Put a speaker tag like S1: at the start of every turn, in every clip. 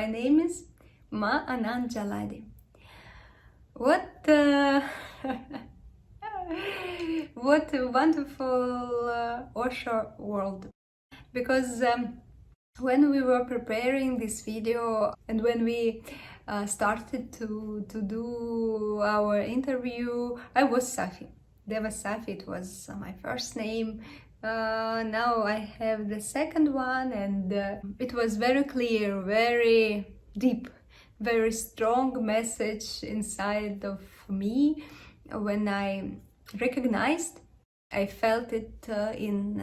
S1: My name is Ma Anand Jaladhi. What what a wonderful Osho world. Because when we were preparing this video and when we started to do our interview, I was Safi. Deva Safi, it was my first name. Now I have the second one, and it was very clear, very deep, very strong message inside of me when I recognized. I felt it in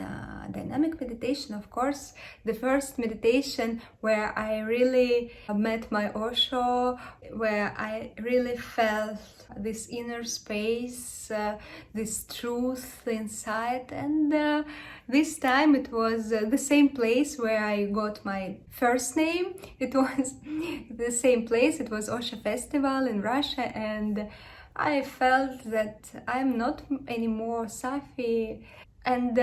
S1: dynamic meditation, of course. The first meditation where I really met my Osho, where I really felt this inner space, this truth inside. And this time it was the same place where I got my first name. It was the same place. It was Osho Festival in Russia, and I felt that I'm not anymore Safi. And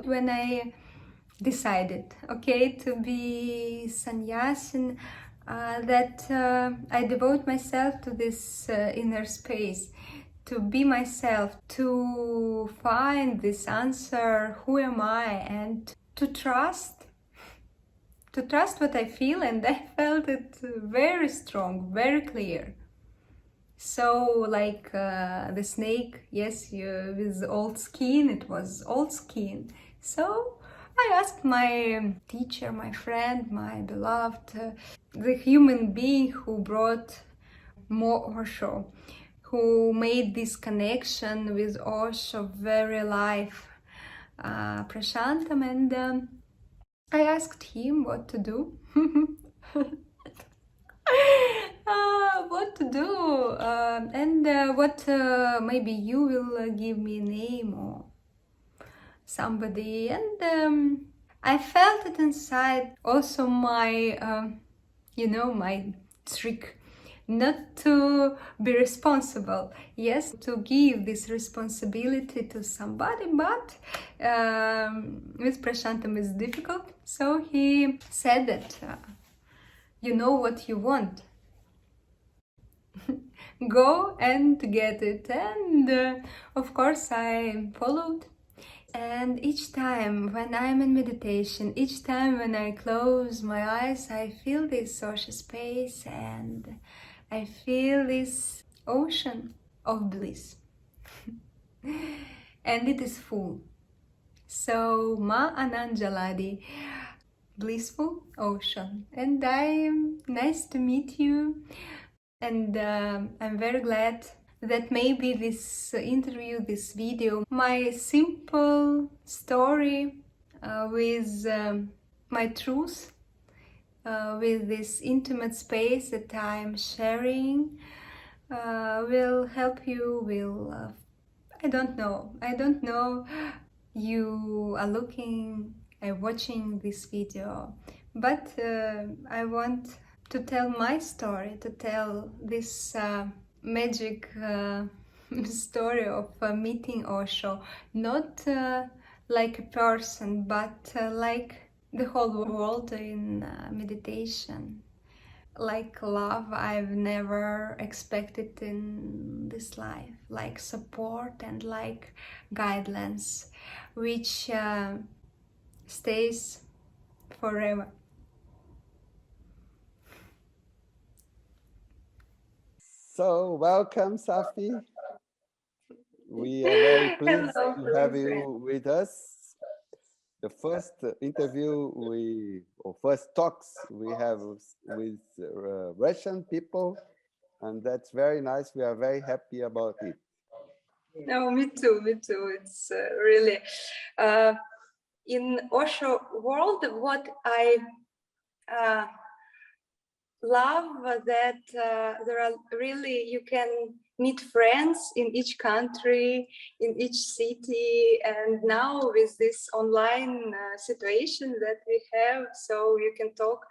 S1: when I decided, okay, to be sannyasin, that I devote myself to this inner space, to be myself, to find this answer, who am I, and to trust what I feel, and I felt it very strong, very clear. So like the snake, yes, with old skin, it was old skin. So I asked my teacher, my friend, my beloved, the human being who brought more Osho, who made this connection with Osho very alive, Prashantam, and I asked him what to do. What to do, and what maybe you will give me a name or somebody, and I felt it inside. Also my my trick, not to be responsible, yes, to give this responsibility to somebody, but with Prashantam it's difficult. So he said that you know what you want. Go and get it. And of course I followed. And each time when I'm in meditation, each time when I close my eyes, I feel this social space and I feel this ocean of bliss. And it is full. So Ma Anand Jaladhi, blissful ocean. And I'm nice to meet you. And I'm very glad that maybe this interview, this video, my simple story with my truth, with this intimate space that I'm sharing, will help you, will, I don't know, you are watching this video, but I want to tell my story, to tell this magic story of meeting Osho, not like a person, but like the whole world in meditation. Like love I've never expected in this life, like support and like guidelines, which stays forever.
S2: So, welcome, Safi. We are very pleased to have you with us. The first interview or first talks we have with Russian people, and that's very nice. We are very happy about it.
S1: No, me too. It's really in Osho world, what I love that there are really, you can meet friends in each country, in each city, and now with this online situation that we have, so you can talk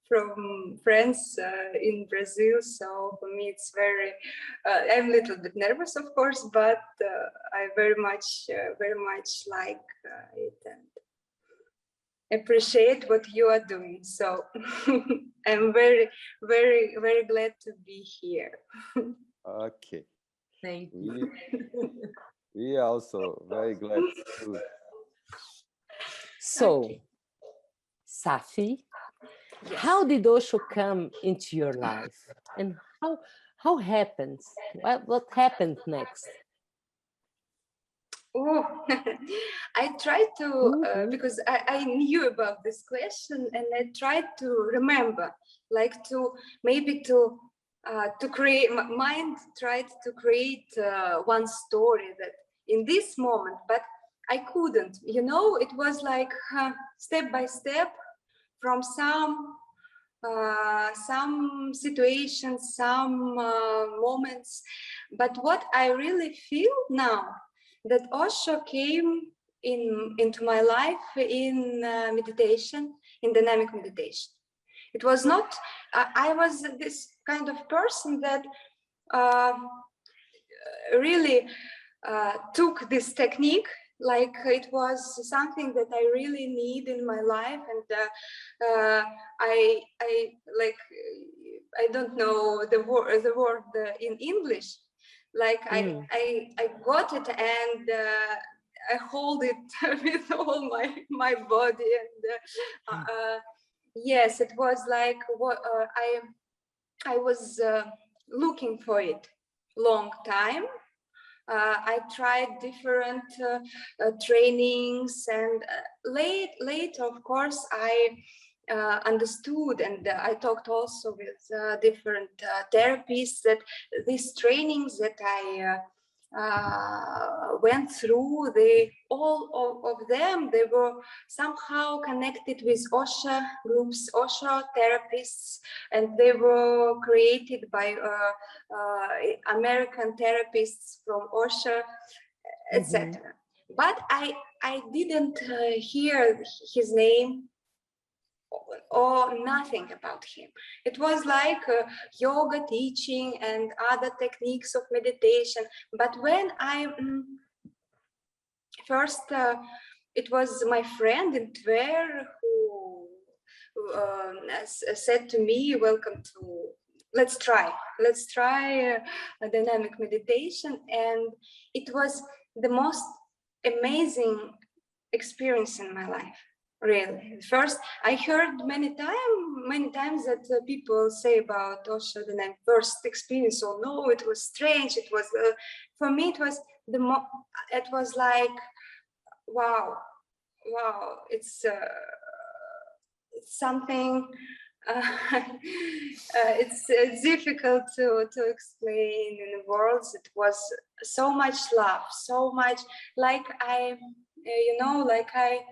S1: from friends in Brazil. So for me it's very, I'm a little bit nervous, of course, but I very much like it. appreciate what you are doing. So I'm very, very, very glad to be here.
S2: Okay.
S3: Thank you.
S2: We are also very glad too.
S3: So,
S1: Okay.
S3: Safi,
S1: Yes.
S3: how did Osho come into your life, and how happens? What happened next?
S1: Oh, I tried to, because I knew about this question, and I tried to remember, like to create, mind tried to create one story that in this moment, but I couldn't, it was like step by step from some situations, some moments. But what I really feel now, that Osho came into my life in meditation, in dynamic meditation. It was not, I was this kind of person that really took this technique like it was something that I really need in my life, and I like, I don't know the word in English. Like I got it, and I hold it with all my body, and yes, it was like what I was looking for it long time. I tried different trainings, and later, of course, I understood, and I talked also with different therapists, that these trainings that I went through, all of them, they were somehow connected with Osho groups, Osho therapists, and they were created by American therapists from Osho, etc. But I didn't hear his name or nothing about him. It was like yoga teaching and other techniques of meditation. But when I first, it was my friend in Tver who said to me, welcome to, let's try a dynamic meditation. And it was the most amazing experience in my life. Really, first I heard many times that people say about Osho, the first experience. Oh no, it was strange. It was for me. It was it was like wow. It's something. It's difficult to explain in words. It was so much love, so much like I, like I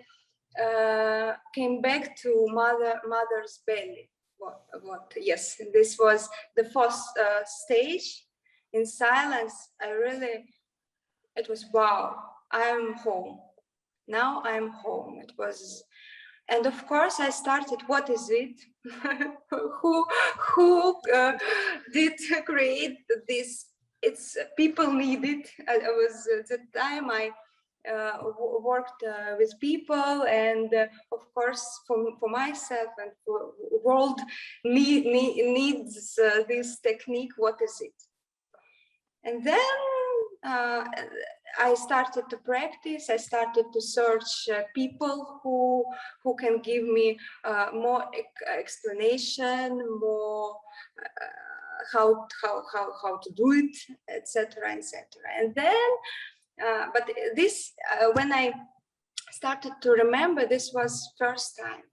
S1: came back to mother's belly. What? Yes, this was the first stage. In silence, it was wow. I'm home. Now I'm home. It was, and of course I started. What is it? who did create this? It's people need it. I was at the time I worked with people, and of course for myself and for world needs this technique. What is it? And then I started to practice. I started to search people who can give me more explanation, more how to do it, etc., etc. And then, but this when I started to remember, this was first time.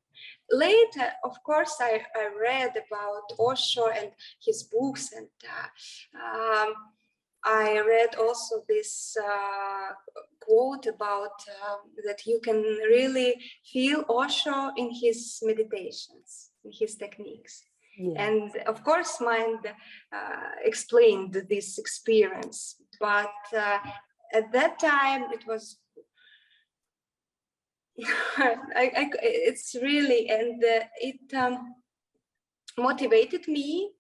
S1: Later, of course, I read about Osho and his books, and I read also this quote about that you can really feel Osho in his meditations, in his techniques. Yes. And of course, mind explained this experience, but at that time it was, it's really, and it motivated me,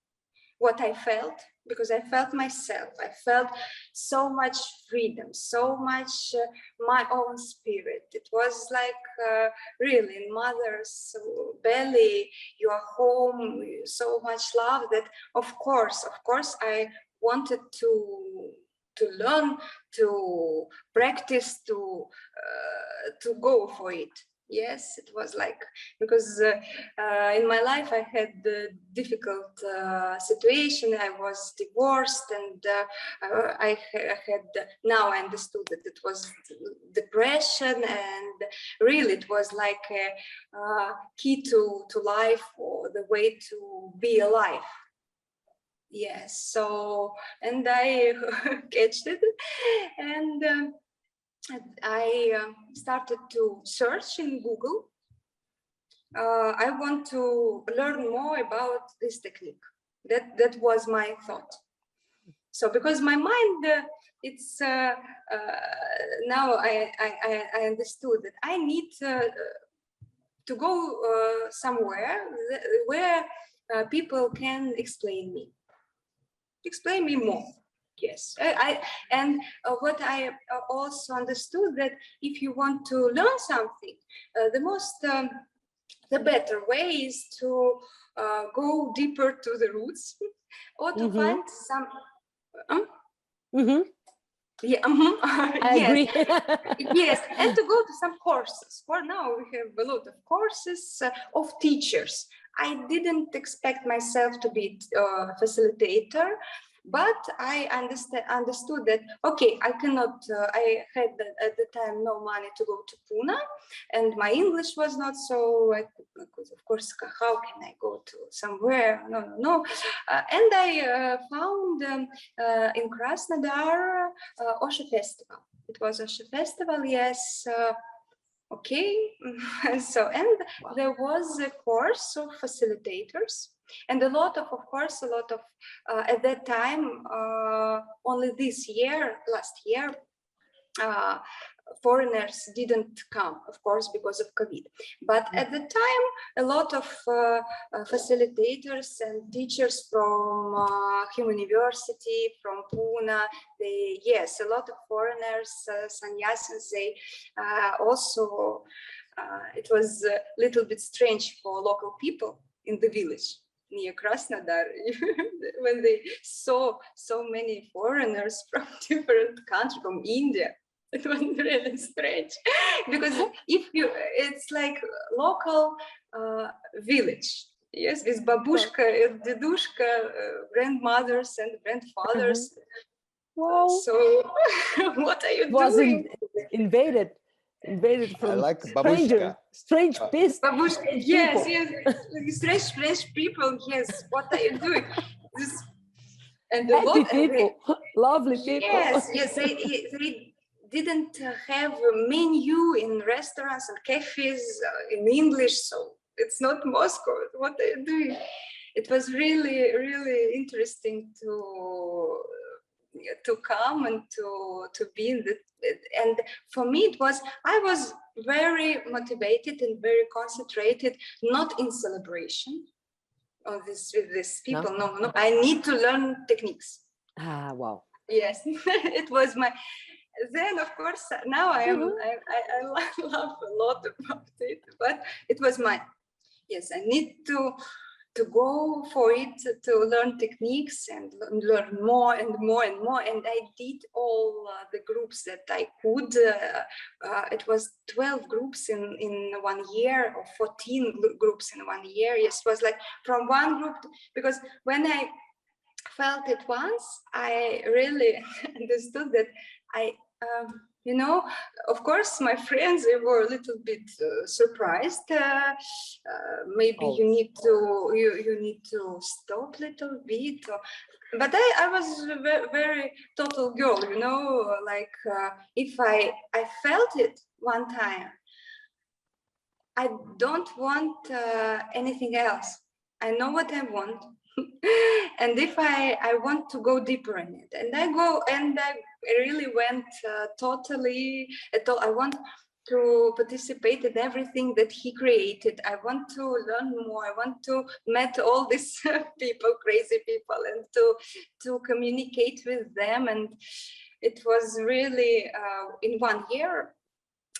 S1: what I felt, because I felt myself. I felt so much freedom, so much my own spirit. It was like really in mother's belly, you are home, so much love that of course I wanted to learn, to practice, to go for it. Yes, it was like, because in my life I had a difficult situation. I was divorced, and I had, now I understood that it was depression, and really it was like a key to life, or the way to be alive. Yes, so, and I catched it, and I started to search in Google. I want to learn more about this technique. That was my thought. So because my mind, it's now I understood that I need to go somewhere where people can explain me more. Yes, and what I also understood, that if you want to learn something, the better way is to go deeper to the roots, or to find some. Yeah,
S3: I
S1: yes,
S3: agree.
S1: yes, and to go to some courses. For now, we have a lot of courses of teachers. I didn't expect myself to be a facilitator, but I understood that, okay, I cannot, I had at the time no money to go to Pune, and my English was not so, because of course, how can I go to somewhere? No. And I found in Krasnodar Osho Festival. It was Osho Festival, yes. Okay, so, and there was a course of facilitators, and a lot of at that time, only last year, foreigners didn't come, of course, because of COVID. But at the time, a lot of facilitators and teachers from Human University, from Pune, a lot of foreigners, sannyasins, they also, it was a little bit strange for local people in the village near Krasnodar when they saw so many foreigners from different countries, from India. It was really strange, because it's like local village. Yes, with babushka and dedushka, grandmothers and grandfathers.
S3: Wow.
S1: So, what are you
S3: Was
S1: doing?
S3: invaded from
S2: I like babushka.
S3: strange beasts.
S1: Babushka,
S3: Strange
S1: yes,
S3: people.
S1: strange people. Yes, what are you doing? And
S3: Happy people, lovely people.
S1: Yes, they didn't have a menu in restaurants and cafes in English, so it's not Moscow. What are you doing? It was really, really interesting to come and to be in the, and for me I was very motivated and very concentrated, not in celebration on this with these people. No, I need to learn techniques.
S3: Wow.
S1: Yes. It was my, then of course now I love a lot about it, but it was my, yes, I need to go for it, to learn techniques and learn more and more and more. And I did all the groups that I could. It was 12 groups in 1 year, or 14 groups in 1 year. Yes, it was like from one group because when I felt it once, I really understood that of course, my friends, they were a little bit surprised. Maybe you need to stop a little bit. But I was a very total girl, like if I felt it one time, I don't want anything else. I know what I want. And if I want to go deeper in it, and I really went totally. I want to participate in everything that he created. I want to learn more. I want to meet all these people, crazy people, and to communicate with them. And it was really in 1 year.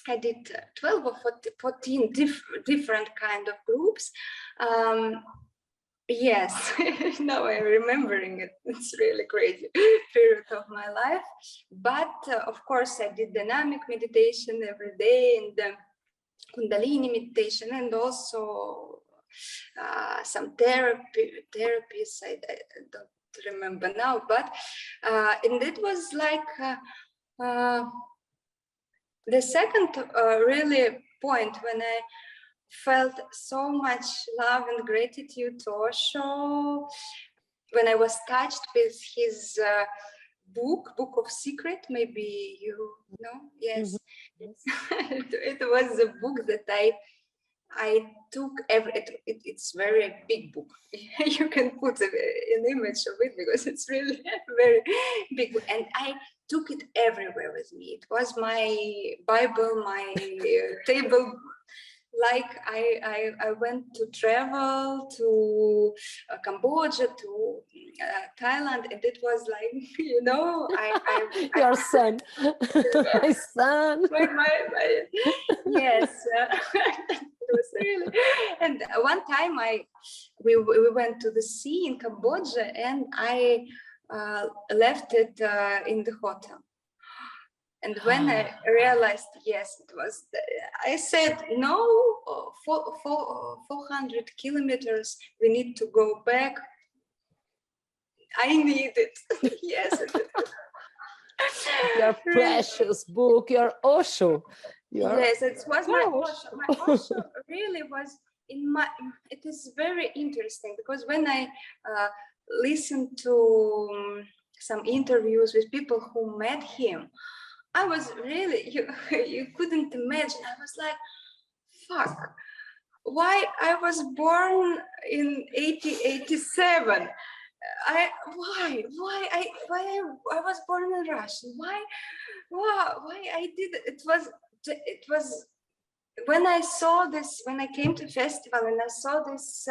S1: I did 12 or 14 different kind of groups. Yes, now I'm remembering it. It's really crazy period of my life. But of course, I did dynamic meditation every day, and Kundalini meditation, and also some therapies. I don't remember now, but and it was like the second really point when I felt so much love and gratitude to Osho, when I was touched with his book of Secret. Maybe you know. Yes. It was a book that I took it's very big book. You can put an image of it because it's really very big book. And I took it everywhere with me. It was my Bible, my table. Like I went to travel to Cambodia, to Thailand, and it was like, you know,
S3: your son, my son.
S1: my yes, it was really. And one time we went to the sea in Cambodia, and I left it in the hotel. And when I realized, yes, it was, I said, no, 400 kilometers, we need to go back. I need it. Yes.
S3: Your precious book, your Osho.
S1: Yes, it was my Osho. My Osho really was in my, it is very interesting because when I listened to some interviews with people who met him, I was really, you couldn't imagine. I was like, fuck, why I was born in 87? Why I was born in Russia? Why I did it? It was when I saw this, when I came to festival and I saw this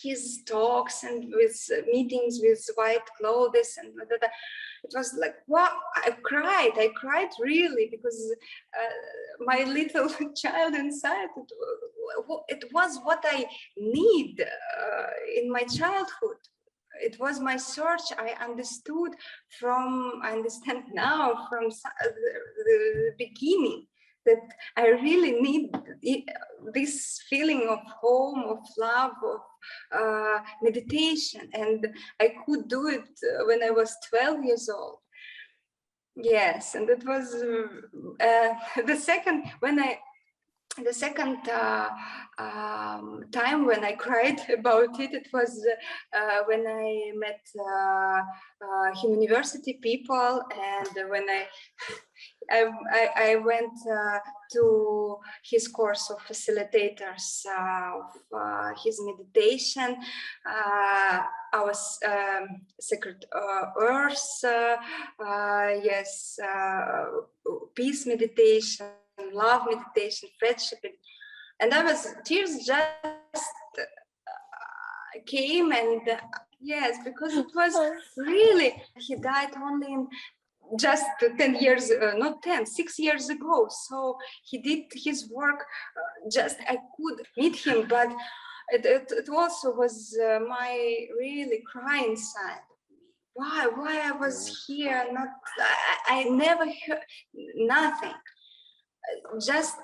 S1: his talks and with meetings with white clothes and it was like, wow, I cried really, because my little child inside, it was what I need in my childhood. It was my search. I understand now from the beginning that I really need this feeling of home, of love, of meditation. And I could do it when I was 12 years old. Yes, and it was the second time when I cried about it. It was when I met university people, and when I went to his course of facilitators of his meditation. Our sacred earth, yes, peace meditation, love meditation, friendship, and tears just came, and yes, because it was really, he died only in just 10 years, not 10, 6 years ago. So he did his work, just I could meet him, but it also was my really crying side. Why I was here, not, I never heard nothing. Just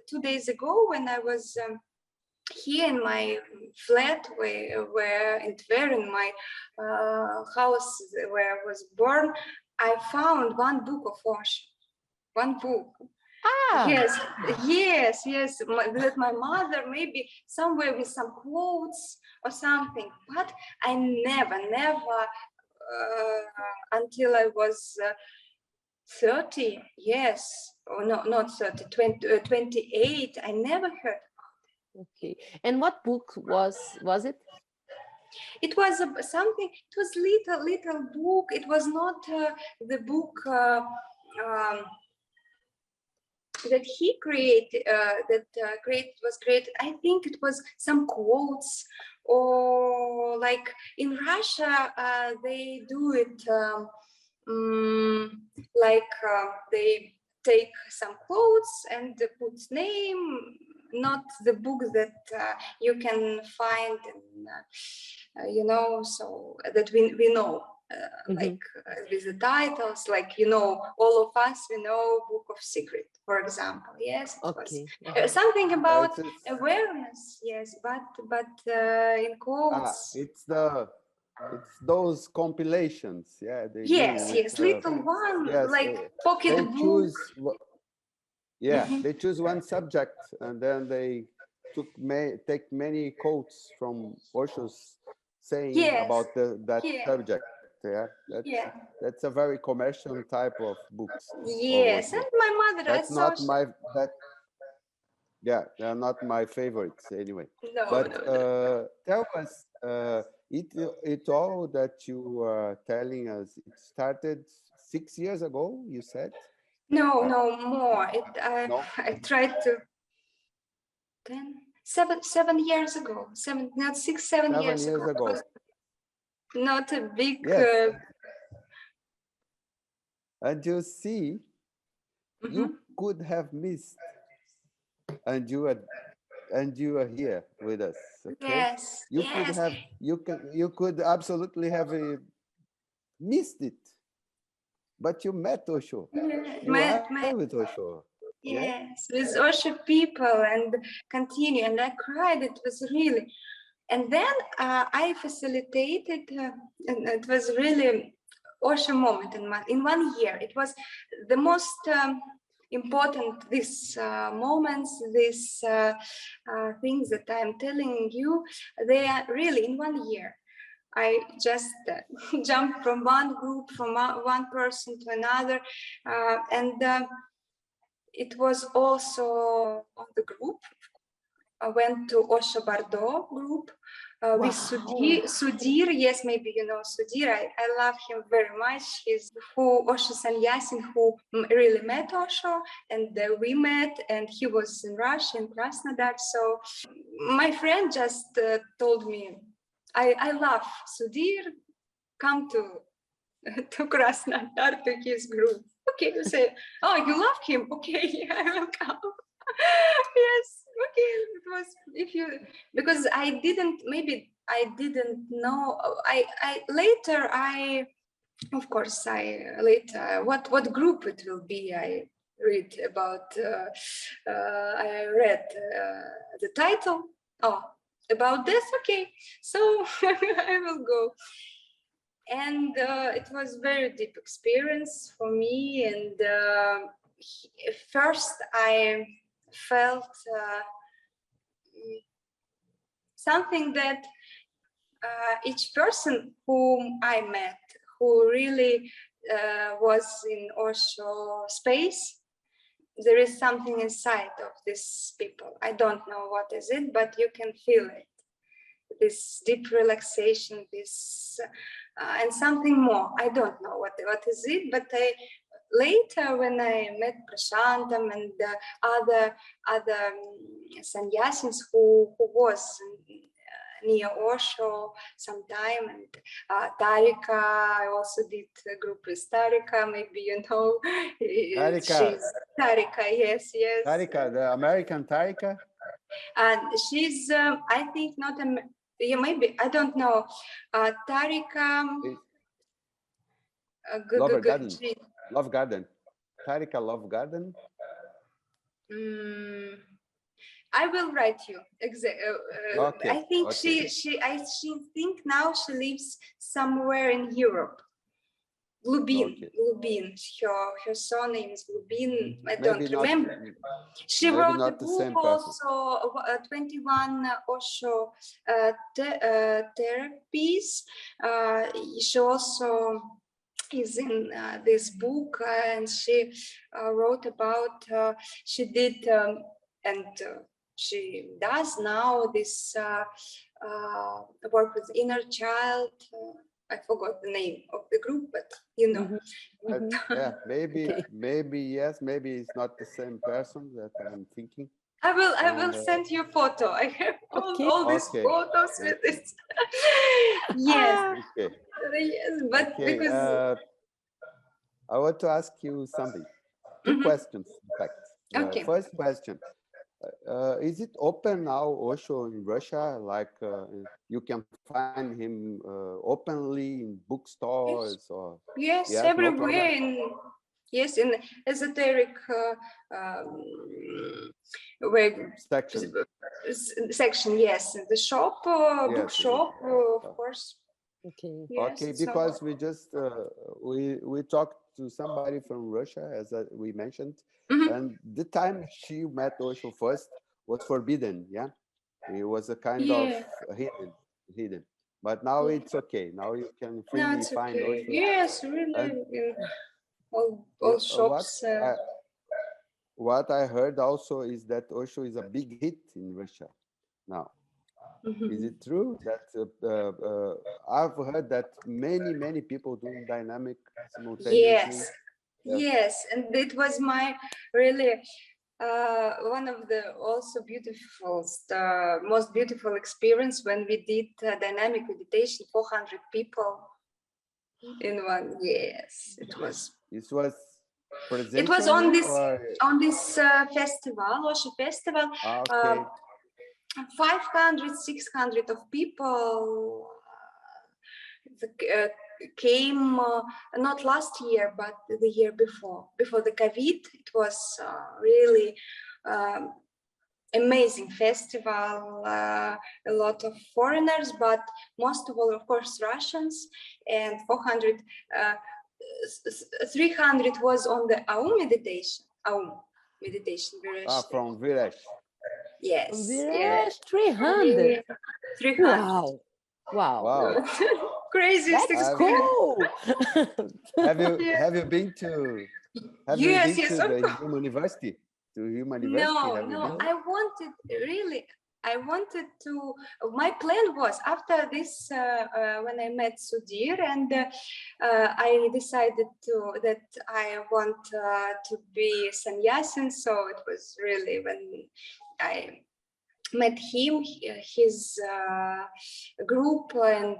S1: 2 days ago when I was here in my flat where in Tver, in my house where I was born, I found one book of Osho, one book. Yes, that my mother maybe somewhere with some quotes or something, but I never until I was 30, yes, or no, not 30, 28, I never heard.
S3: Okay, and what book was it?
S1: It was something. It was little book. It was not the book that he created, was created. I think it was some quotes, or like in Russia, they do it like they take some quotes and put name, not the book that you can find, and so that we know. Like with the titles, like all of us, we know Book of Secret, for example. Yes, it was something about awareness. Yes, but in quotes.
S2: It's those compilations. Yeah, they
S1: yes,
S2: do.
S1: Yes, little one,
S2: yes,
S1: like pocket
S2: they
S1: book.
S2: choose. Yeah, they choose one subject and then they take many quotes from Osho's saying about that subject. Yeah, that's a very commercial type of books.
S1: Yes, and my mother.
S2: That's not my Yeah, they're not my favorites anyway.
S1: No,
S2: but
S1: no.
S2: Tell us, it all that you are telling us, it started 6 years ago, you said?
S1: No, more.
S2: No?
S1: I tried to 7 years ago. 7 years ago. Not a big.
S2: Yes. And you see, you could have missed, and you are here with us. Okay.
S1: Yes.
S2: You could absolutely have missed it, but you met Osho. You are with Osho.
S1: Yes, with Osho people, and continue. And I cried. It was really. And then I facilitated, and it was really Osho moment in 1 year. It was the most important, these moments, these things that I'm telling you, they are really in 1 year. I just jumped from one group, from one person to another, and it was also on the group. I went to Osho Bardo group with Sudhir. Yes, maybe you know Sudhir. I love him very much. He's Osho Sannyasin who really met Osho, and we met, and he was in Russia, in Krasnodar. So my friend just told me, I love Sudhir, come to Krasnodar, to his group. Okay, you say, oh, you love him? Okay, I will come. Yes, okay. It was because I didn't know. Of course, what group it will be. I read about. I read the title. Oh, about this. Okay, so I will go. And it was very deep experience for me. And first I felt something that each person whom I met, who really was in Osho space, there is something inside of these people. I don't know what is it, but you can feel it. This deep relaxation, this and something more. I don't know what is it, but later when I met Prashantam and other sannyasins who was near Osho sometime, and Tarika, I also did a group with Tarika, maybe you know. Tarika, yes.
S2: Tarika, the American Tarika?
S1: And she's, I think, not a, maybe, I don't know. Tarika.
S2: Love Garden. Tarika Love Garden.
S1: I will write you.
S2: Okay.
S1: I think she think now she lives somewhere in Europe. Lubin. Her surname is Lubin. I don't remember. She wrote a book also, 21 Osho therapies. She also is in this book, and she wrote about, she did, and she does now this work with inner child, I forgot the name of the group, but you know.
S2: Yeah, maybe,
S3: Okay.
S2: maybe yes, maybe it's not the same person that I'm thinking.
S1: I will
S2: And,
S1: send you a photo. I have
S3: Okay.
S1: all these
S2: okay,
S1: photos with
S2: okay,
S1: this. Yes,
S2: okay,
S1: yes, but
S2: okay.
S1: because
S2: I want to ask you something. Two
S1: Mhm.
S2: questions, in fact.
S1: Okay.
S2: First question: is it open now, Osho, in Russia? Like you can find him openly in bookstores,
S1: Yes,
S2: or
S1: yes,
S2: yes, no problem.
S1: everywhere in esoteric um, where
S2: Section.
S1: section. Yes, the shop,
S2: Yes.
S1: bookshop, of
S2: Uh,
S1: course.
S3: Okay.
S1: Yes,
S2: Okay,
S1: it's not.
S2: because we just we talked to somebody from Russia, as we mentioned,
S1: Mhm.
S2: and the time she met Osho first was forbidden. Yeah, it was a kind of
S1: Yeah,
S2: hidden. But now
S1: yeah.
S2: it's okay. Now you can
S1: No,
S2: freely
S1: it's
S2: find
S1: okay.
S2: Osho.
S1: Yes,
S2: And
S1: really, in
S2: yeah,
S1: all shops.
S2: what I heard also is that Osho is a big hit in Russia now. Is
S1: Mhm.
S2: it true that I've heard that many people doing dynamic simultaneously?
S1: Yes,
S2: Yes.
S1: yes, and it was my really one of the also beautiful, most beautiful experience when we did dynamic meditation, 400 people in one. Yes, it was.
S2: This was
S1: It was
S2: presentially or
S1: on this festival, Osho festival. Uh,
S2: okay.
S1: 500, 600 of people came not last year but the year before the COVID. It was really um, amazing festival, a lot of foreigners, but most of all, of course, Russians, and 400 300 was on the Aum meditation.
S2: From Viresh.
S1: Yes, yeah.
S3: Viresh 300.
S1: 300.
S3: Wow. Wow.
S2: Wow.
S1: Craziest
S3: That's
S2: Have,
S1: experience.
S3: cool.
S1: Yeah.
S2: have you been to
S1: Yes, yes, of
S2: the
S1: course.
S2: Human University? To Human University,
S1: No,
S2: have you
S1: no,
S2: been?
S3: No.
S1: I wanted really. I wanted to. My plan was after this when I met Sudhir, and I decided that I want to be sannyasin. So it was really when I met him, his group, and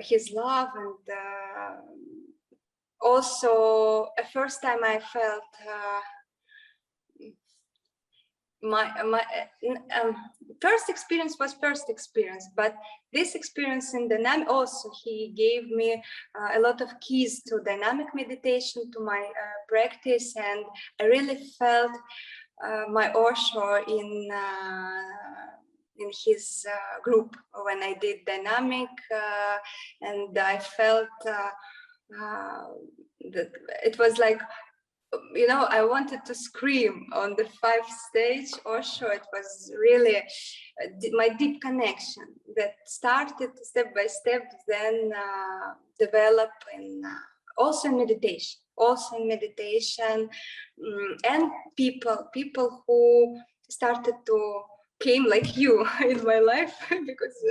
S1: his love, and also a first time I felt my first experience was first experience, but this experience in dynamic also he gave me a lot of keys to dynamic meditation, to my practice, and I really felt my Osho in his group when I did dynamic, and I felt that it was like, you know, I wanted to scream on the 5 stage Osho. It was really my deep connection that started step by step, then develop in also in meditation, and people who started to came like you in my life because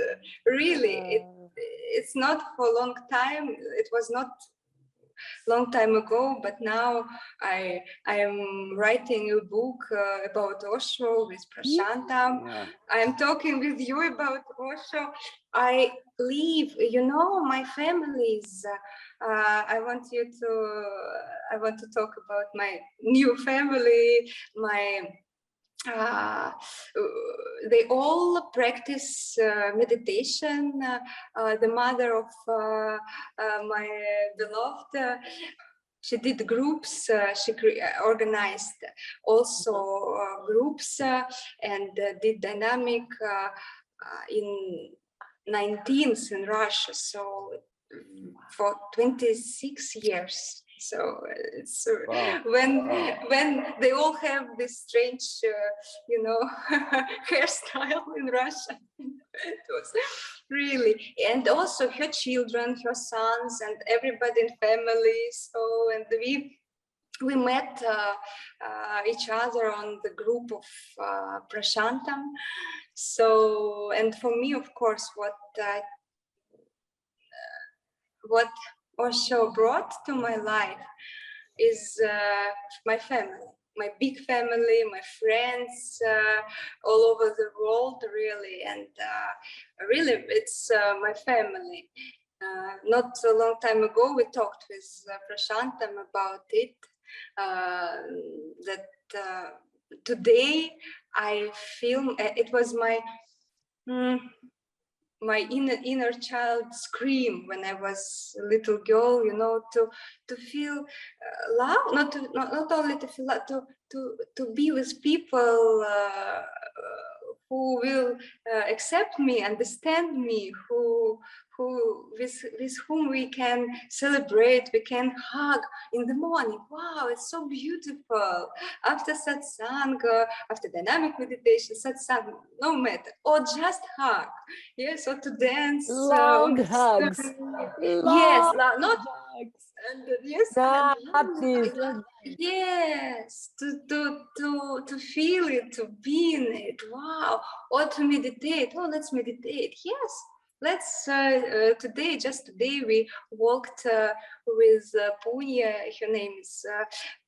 S1: really it's not for a long time. It was not long time ago, but now I am writing a book about Osho with Prashantam.
S2: Yeah.
S1: I am talking with you about Osho. I leave, you know, my families. I want to talk about my new family, my uh, they all practice meditation. The mother of my beloved, she did groups. She organized also groups and did dynamic in 19th in Russia. So for 26 years. So it's
S2: Wow.
S1: when
S2: Wow.
S1: when they all have this strange, you know, hairstyle in Russia. It was really, and also her children, her sons, and everybody in family. So, and we met each other on the group of Prashantam. So, and for me, of course, what what Osho brought to my life is my family, my big family, my friends all over the world, really. And really, it's my family. Not a long time ago, we talked with Prashantam about it, that today I feel it was my my inner child scream when I was a little girl, you know, to feel love, not only to feel love, to be with people who will accept me, understand me, who with whom we can celebrate, we can hug in the morning. Wow, it's so beautiful. After satsang, after dynamic meditation, satsang, no matter, or just hug. Yes, or to dance on
S3: Long
S1: the
S3: hugs.
S1: yes,
S3: Long
S1: not
S3: hugs.
S1: and yes,
S3: Not
S1: and
S3: this. Not
S1: yes, to feel it, to be in it. Wow, or to meditate. Oh, let's meditate. Yes, let's. Just today, we walked with Punya. Her name is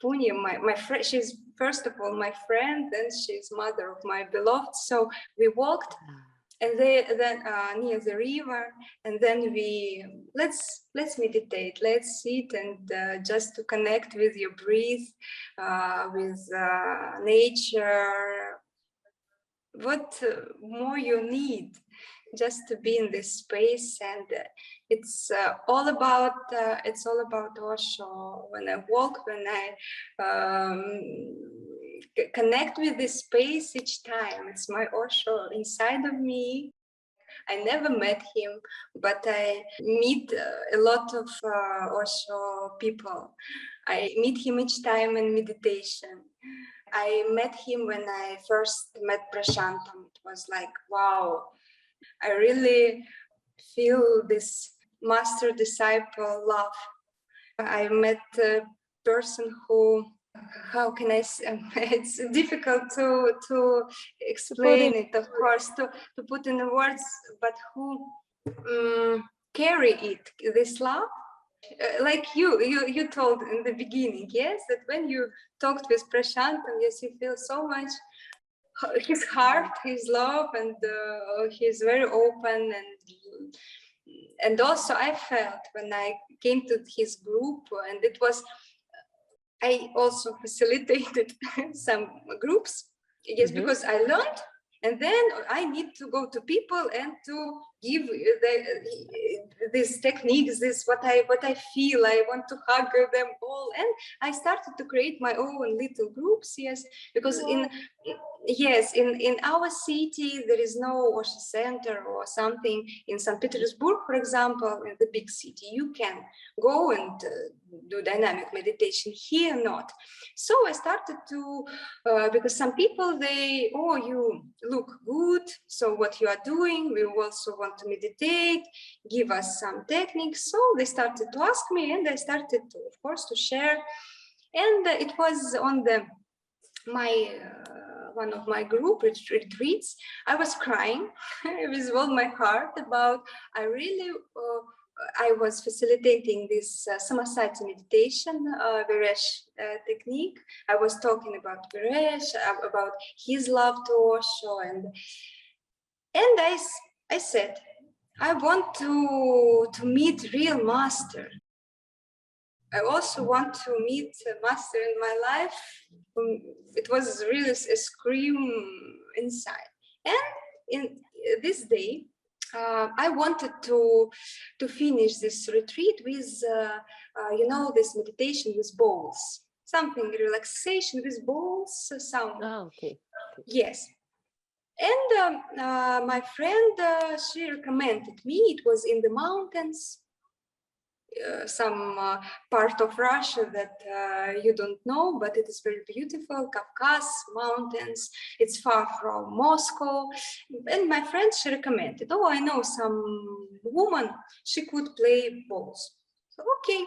S1: Punya. My friend. She's first of all my friend, then she's mother of my beloved. So we walked and then near the river, and then we let's meditate, let's sit and just to connect with your breath, with nature. What more you need, just to be in this space. And it's all about Osho. When I walk, when I connect with this space each time, it's my Osho inside of me. I never met him, but I meet a lot of Osho people. I meet him each time in meditation. I met him when I first met Prashantam. It was like, wow, I really feel this master-disciple love. I met a person who, how can I say, it's difficult to explain it, of course, to put in the words, but who carry it, this love. Like you told in the beginning, yes, that when you talked with Prashantam, yes, you feel so much his heart, his love, and he's very open. And also I felt when I came to his group, and it was, I also facilitated some groups, yes, because I learned, and then I need to go to people and to give these techniques, this what I feel. I want to hug them all, and I started to create my own little groups. Yes, because in our city there is no Osho center or something. In St. Petersburg, for example, in the big city, you can go and do dynamic meditation. Here, not. So I started to, because some people, they, oh, you look good, so what you are doing, we also want to meditate, give us some techniques. So they started to ask me, and I started to, of course, to share. And it was on one of my group retreats, I was crying with all my heart about, I was facilitating this Samasati meditation, Viresh technique. I was talking about Viresh, about his love to Osho, and I said, I want to meet real master. I also want to meet a master in my life. It was really a scream inside. And in this day, I wanted to finish this retreat with, this meditation with bowls, something relaxation with bowls, sound.
S3: Oh, okay.
S1: Yes. And my friend, she recommended me. It was in the mountains. Some part of Russia that you don't know, but it is very beautiful, Kavkaz mountains. It's far from Moscow. And my friend, she recommended, oh, I know some woman, she could play bowls. So, okay.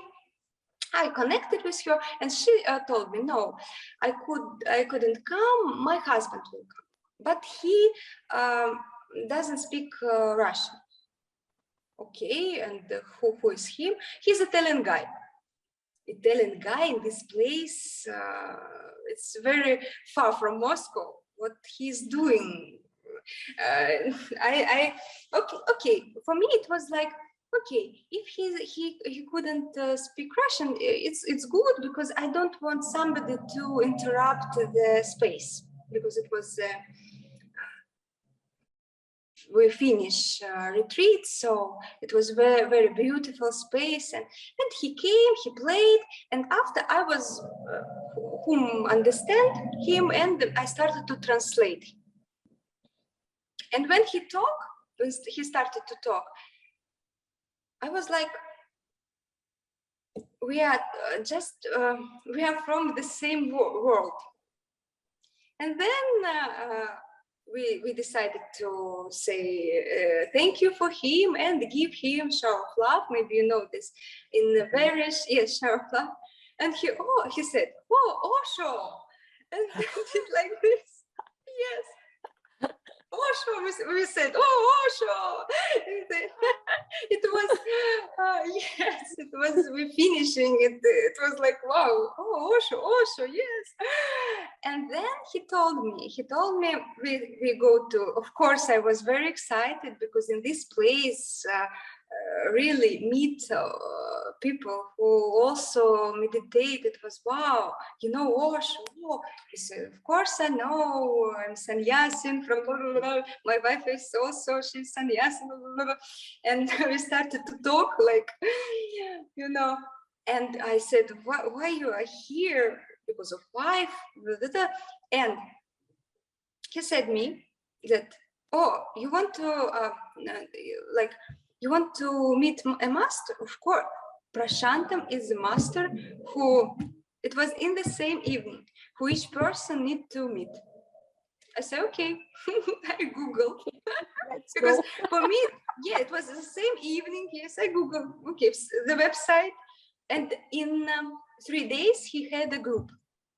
S1: I connected with her, and she told me, no, I couldn't come, my husband will come. But he doesn't speak Russian. okay, and who is him? He's Italian guy. Italian guy in this place. It's very far from Moscow. What he's doing? Okay. For me, it was like, okay, if he couldn't speak Russian, it's good, because I don't want somebody to interrupt the space, because it was. We finish retreat, so it was very, very beautiful space, and he came, he played, and after I was whom understand him, and I started to translate. And when he started to talk, I was like, we are we are from the same world. And then we decided to say thank you for him and give him shower of love. Maybe you know this in the various, yes, shower of love. And he said, oh, Osho, and did like this. Yes. Osho, we said, oh, Osho. It was, yes, it was, we finishing it. It was like, wow, oh, Osho, yes. And then he told me, we go to, of course, I was very excited, because in this place, really meet people who also meditate. It was, wow, you know Osho. Oh. He said, of course I know, I'm sannyasin from blah, blah, blah. My wife is also, she's sannyasin, blah, blah, blah. And we started to talk like, you know, and I said, why you are here? Because of wife, blah, blah, blah. And he said me that, oh, you want to like, you want to meet a master? Of course. Prashantam is a master who, it was in the same evening, who each person need to meet. I said, okay. I Google. Because for me, yeah, it was the same evening. Yes, I Google, okay, the website. And in 3 days, he had a group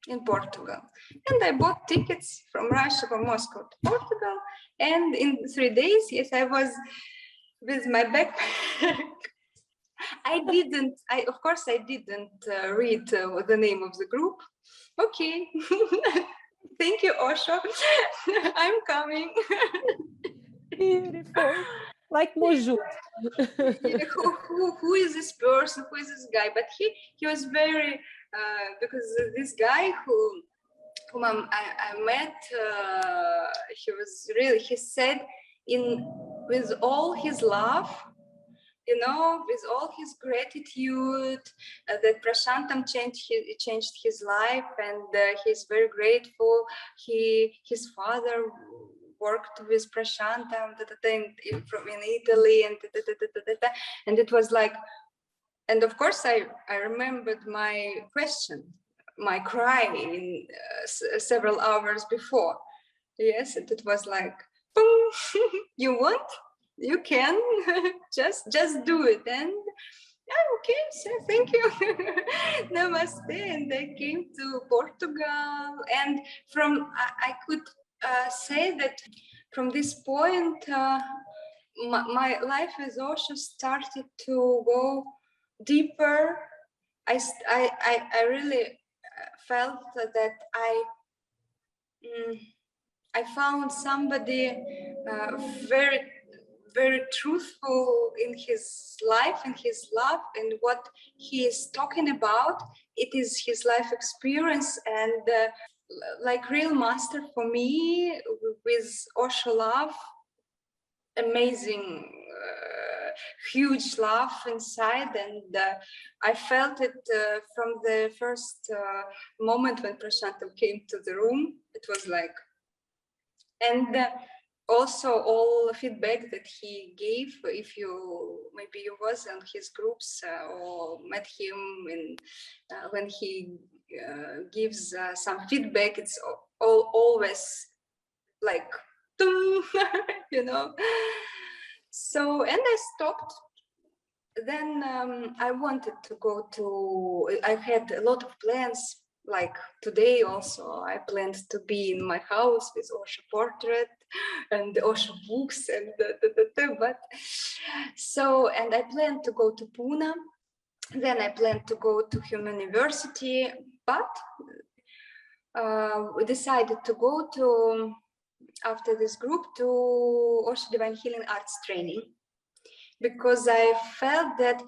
S1: in Portugal. And I bought tickets from Russia, from Moscow to Portugal. And in 3 days, yes, I was with my backpack. Of course, I didn't read the name of the group. Okay. Thank you, Osho. I'm coming.
S3: Beautiful. Like Mojut.
S1: Who is this person? Who is this guy? But he was very, because this guy whom I met, he was really, he said, with all his love, you know, with all his gratitude, that Prashantam changed his life, and he's very grateful. His father worked with Prashantam from in Italy, and it was like, and of course I remembered my question, my cry in several hours before. Yes, and it was like, boom, you want? You can just do it. And okay, so thank you. Namaste. And I came to Portugal, and from I could say that from this point my life with Osho started to go deeper. I really felt that I found somebody very, very truthful in his life, in his love, and what he is talking about. It is his life experience, and like real master for me with Osho love, amazing, huge love inside, and I felt it from the first moment when Prashantam came to the room. It was like, and also all feedback that he gave, if maybe you was in his groups or met him in when he gives some feedback, it's always like you know. So, and I stopped. Then I wanted to go to, I had a lot of plans like today also, I planned to be in my house with Osho portrait and Osho books and but so, and I planned to go to Pune. Then I planned to go to Human University, but we decided to go to, after this group, to Osho Divine Healing Arts training, because I felt that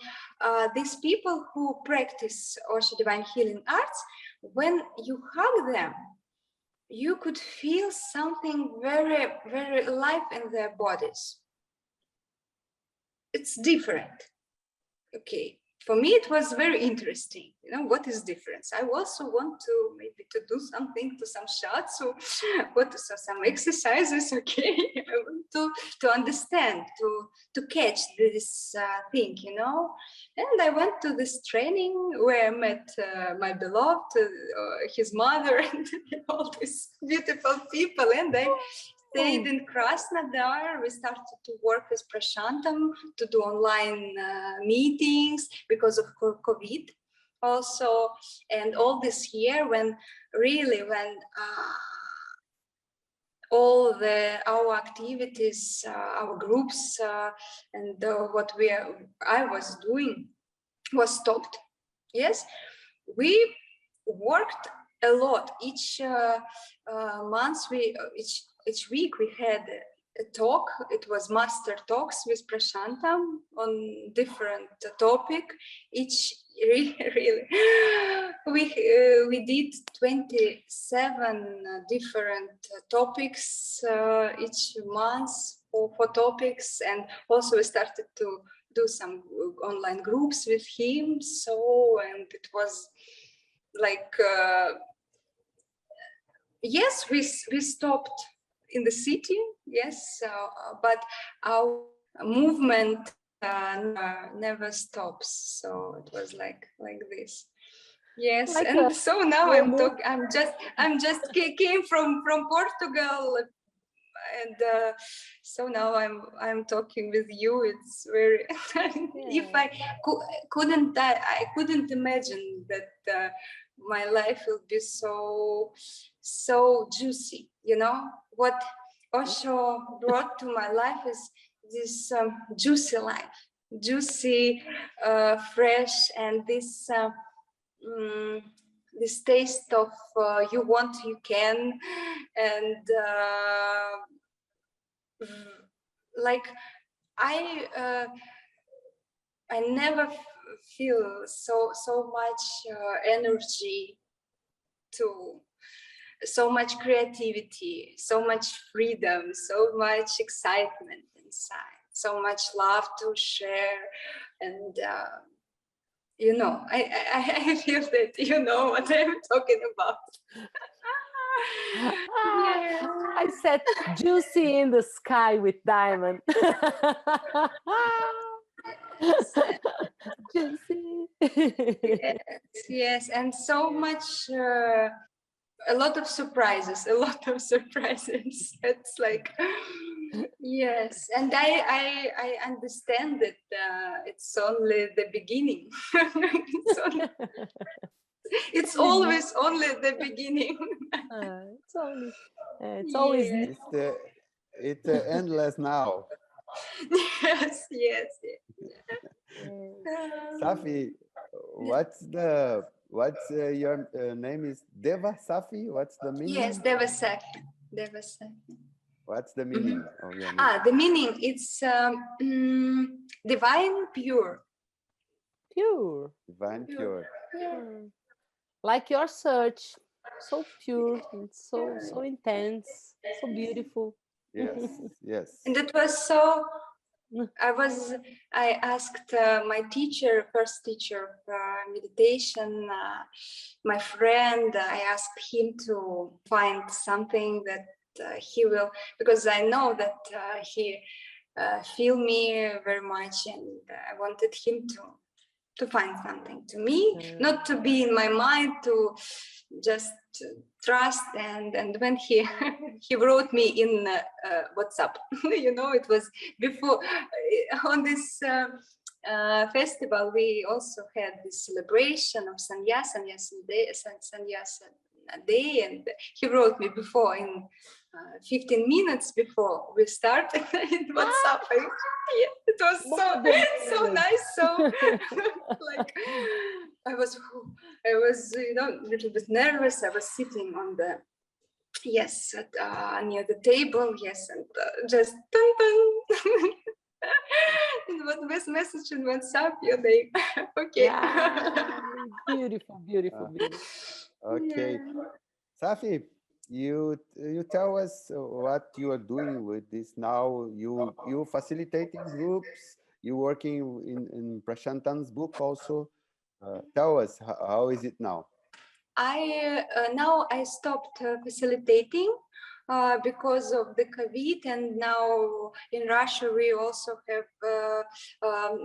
S1: these people who practice Osho Divine Healing Arts, when you hug them, you could feel something very, very alive in their bodies. It's different. Okay. For me, it was very interesting. You know, what is difference? I also want to maybe to do something, to some shots, or what, so some exercises. Okay, I want to understand, to catch this thing, you know. And I went to this training where I met my beloved, his mother, and all these beautiful people, and I stayed in Krasnodar. We started to work with Prashantam to do online meetings because of COVID also. And all this year, when all our activities, our groups, and what I was doing was stopped. Yes, we worked a lot. Each month, each week we had a talk. It was master talks with Prashantam on different topic. Each really we did 27 different topics each month for topics, and also we started to do some online groups with him. So, and it was like yes, we stopped in the city, yes, but our movement never stops. So it was like this. Yes,
S3: Like
S1: and so now I'm just came from Portugal, and so now I'm talking with you. It's very if I couldn't imagine that my life will be so juicy. You know what Osho brought to my life is this juicy life, juicy, fresh, and this this taste of you want, you can, and like I never feel so much energy, to so much creativity, so much freedom, so much excitement inside, so much love to share, and you know, I feel that you know what I'm talking about. Yeah.
S3: I said juicy in the sky with diamond. Juicy.
S1: Yes, and so much, a lot of surprises, It's like, yes, and I understand that it's only the beginning. It's always only the beginning.
S3: It's always
S1: Yeah.
S2: It's endless now.
S1: Yes.
S2: Safi, what's your name is Deva Safi? What's the meaning?
S1: Yes, Devasaki.
S2: What's the meaning of your name?
S1: The meaning, it's divine pure.
S3: pure.
S2: Divine pure.
S3: Like your search, so pure and so intense, so beautiful.
S2: Yes.
S1: And it was so, I asked my first teacher of meditation, my friend, I asked him to find something that he will, because I know that he feel me very much, and I wanted him to find something to me, not to be in my mind, to just trust. And when he he wrote me in WhatsApp, you know, it was before on this festival, we also had this celebration of Sannyasa Day, and he wrote me before in 15 minutes before we started in WhatsApp. Yeah, it was so nice. So like I was a little bit nervous. I was sitting on the near the table, and just dun, dun. And what best message in WhatsApp? Your name. Okay.
S3: Yeah, beautiful, beautiful, beautiful.
S2: Okay.
S1: Yeah.
S2: Safi, you tell us what you are doing with this now. You facilitating groups. You working in Prashantam's book also. Tell us how is it now?
S1: Now I stopped facilitating because of the COVID, and now in Russia we also have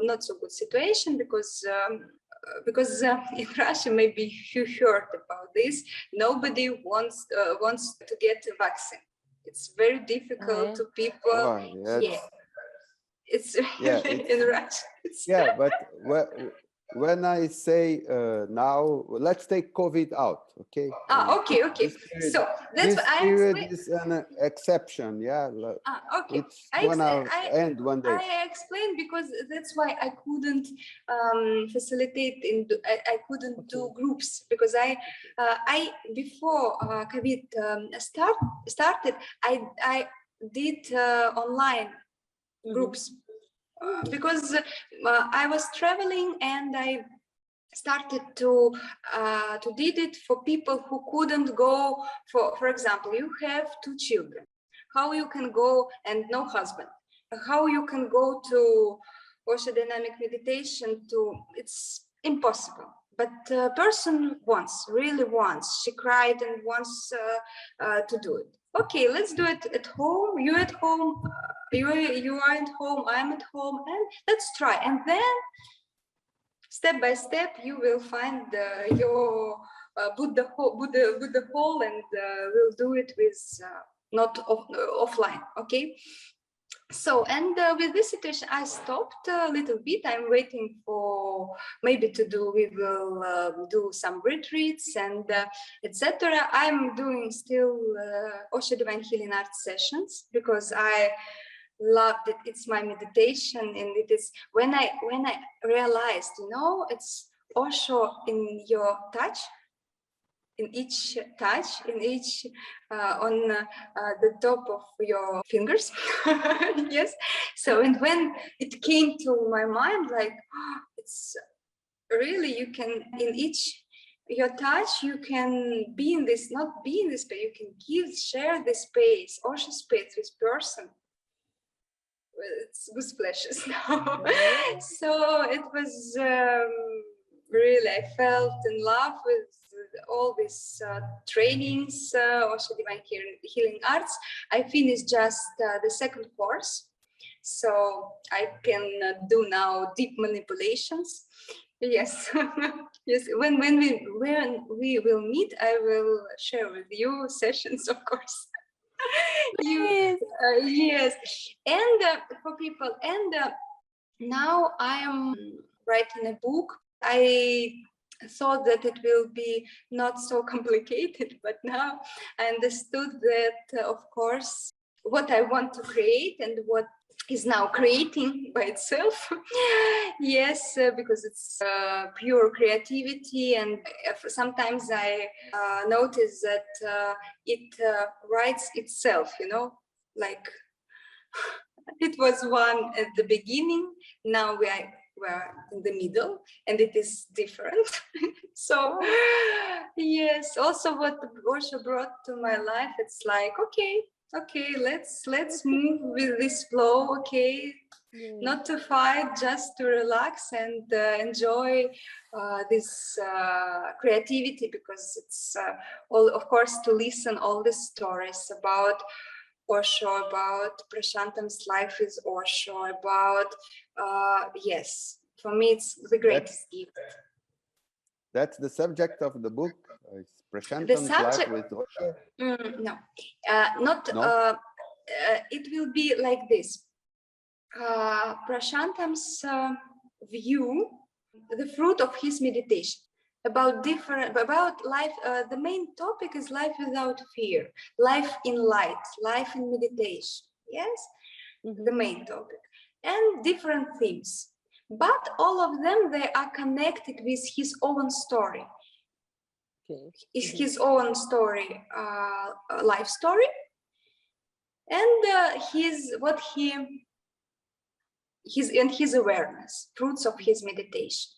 S1: not so good situation because in Russia, maybe you heard about this, nobody wants to get a vaccine. It's very difficult to people.
S2: Oh,
S1: yeah, it's
S2: it's,
S1: in Russia.
S2: Yeah, but when I say now, let's take COVID out, okay?
S1: Okay.
S2: Period,
S1: so that's
S2: this
S1: what
S2: period is an exception, yeah.
S1: Okay.
S2: It's gonna end one day.
S1: I explained because that's why I couldn't facilitate I couldn't do groups because I before COVID started I did online groups because I was traveling and I started to did it for people who couldn't go. For example, you have 2 children. How you can go and no husband? How you can go to Osho dynamic meditation? It's impossible. But person really wants. She cried and wants to do it. Okay, let's do it at home. You at home. You are at home. I'm at home, and let's try. And then, step by step, you will find your Buddha hole, and we'll do it with not offline. Okay. So, and with this situation, I stopped a little bit. I'm waiting for maybe we will do some retreats and etc. I'm doing still Osho Divine Healing Arts sessions because I loved it. It's my meditation, and it is when I realized, it's Osho in your touch, in each touch, on the top of your fingers. Yes. So, and when it came to my mind, like, it's really, you can, in each your touch, you can be in this, not be in this space, you can share this space, Osho space with person. It's with splashes now. So it was really, I felt in love with all these trainings, also Divine Healing Arts. I finished just the 2nd course, so I can do now deep manipulations. Yes, yes. When we will meet, I will share with you sessions, of course. Yes, and for people, and now I am writing a book. I thought that it will be not so complicated, but now I understood that, of course, what I want to create and what is now creating by itself. Yes, because it's pure creativity, and sometimes I notice that it writes itself, like it was one at the beginning, now we're in the middle, and it is different. So yes, also what Osho brought to my life, it's like, okay, let's move with this flow, okay. Not to fight, just to relax and enjoy this creativity, because it's all, of course, to listen all the stories about Osho, about Prashantam's life with Osho, about yes, for me it's the greatest gift.
S2: That's the subject of the book. It's Prashantam's life with Osho.
S1: No, not. No? It will be like this. Prashantam's view the fruit of his meditation about life. The main topic is life without fear, life in light, life in meditation. Yes, the main topic, and different themes. But all of them, they are connected with his own story. Is his own story, life story, and his awareness, fruits of his meditation,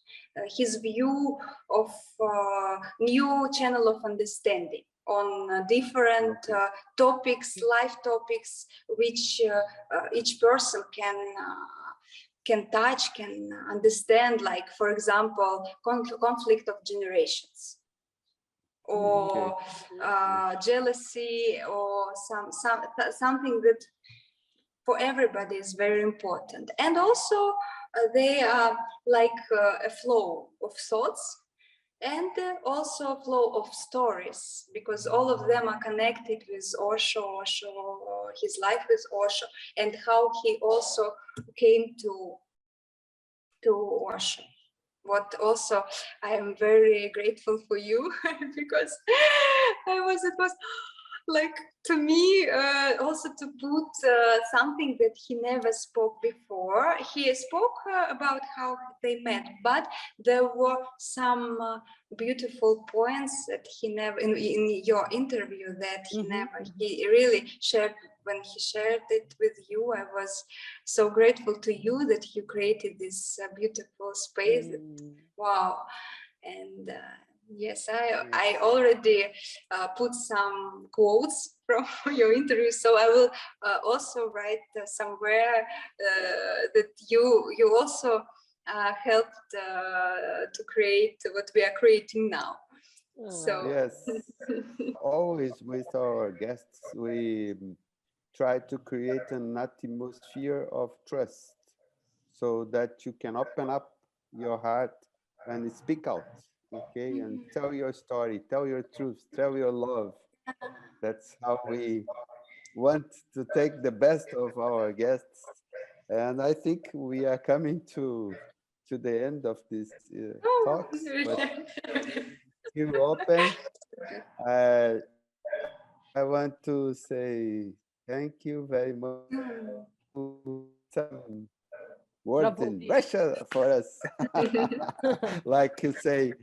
S1: his view of new channel of understanding on different topics, life topics, which each person can touch, can understand. Like, for example, conflict of generations, or jealousy, or something that for everybody is very important. And also they are like a flow of thoughts, and also flow of stories, because all of them are connected with Osho, his life with Osho, and how he also came to Osho. What also I am very grateful for you because it was like, to me, also to put something that he never spoke before. He spoke about how they met, but there were some beautiful points that he never, in your interview, that he really shared. When he shared it with you, I was so grateful to you that you created this beautiful space. Wow. And yes, I already put some quotes from your interview, so I will also write somewhere that you also helped to create what we are creating now. So
S2: yes, always with our guests, we try to create an atmosphere of trust so that you can open up your heart and speak out, okay, and tell your story, tell your truth, tell your love. That's how we want to take the best of our guests. And I think we are coming to the end of this talks, but you open. I want to say thank you very much. Some words in Russia for us. Like you say,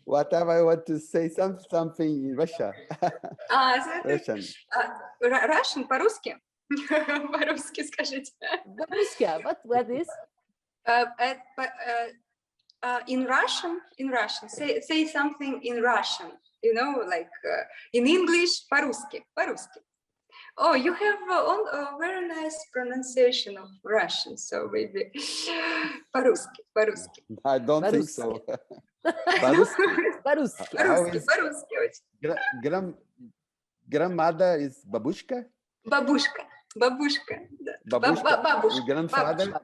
S2: whatever I want to say, something in Russia. Russian.
S1: Russian, по-русски? По-русски скажите.
S3: По-русски, what is?
S1: In Russian, say something in Russian, like in English, по-русски. Oh, you have a very nice pronunciation of Russian, so maybe по-русски.
S2: I don't think so. По-русски. Grandmother is babushka?
S1: Бабушка.
S2: Babushka. Grandfather?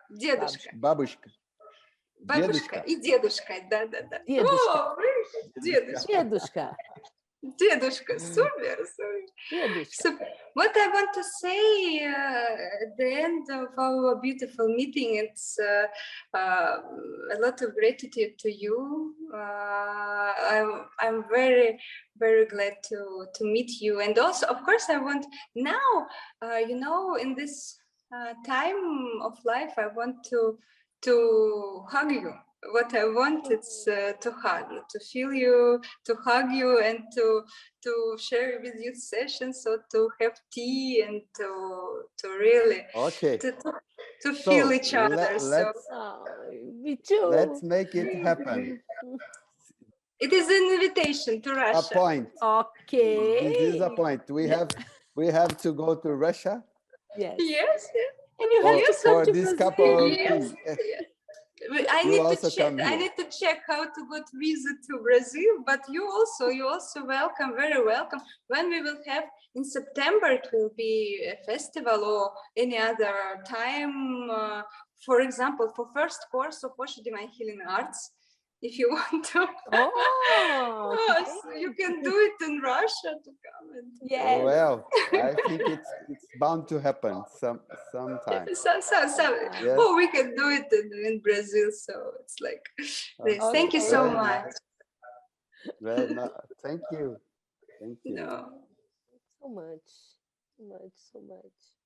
S1: Дедушка.
S2: Бабушка.
S1: Бабушка и дедушка, да.
S3: Дедушка.
S1: Дедушка. Дедушка, супер. What I want to say at the end of our beautiful meeting, it's a lot of gratitude to you. I'm very, very glad to meet you. And also, of course, I want now, in this time of life, I want to hug you. What I want is to hug you, to feel you, to hug you, and to share with you sessions, so to have tea and to really to feel each other.
S3: Me too.
S2: Let's make it happen.
S1: It is an invitation to Russia.
S2: A point.
S3: Okay.
S2: This is a point. We have to go to Russia.
S1: Yes.
S3: And you have to
S2: for this couple of
S1: yes. I need to check how to get visa to Brazil, but you also welcome, very welcome. When we will have in September, it will be a festival or any other time. For example, for first course of Osho Divine Healing Arts, if you want to.
S3: Oh,
S1: Yes, you can do it in Russia to come and
S3: yes.
S2: Well, I think it's bound to happen sometime.
S3: Yeah.
S2: Yes.
S1: Oh, we can do it in Brazil, so it's like this.
S2: Okay,
S1: Thank you so
S2: very
S1: much.
S2: nice. Very nice. Thank you. Thank you.
S1: No.
S3: So much, so much, so much.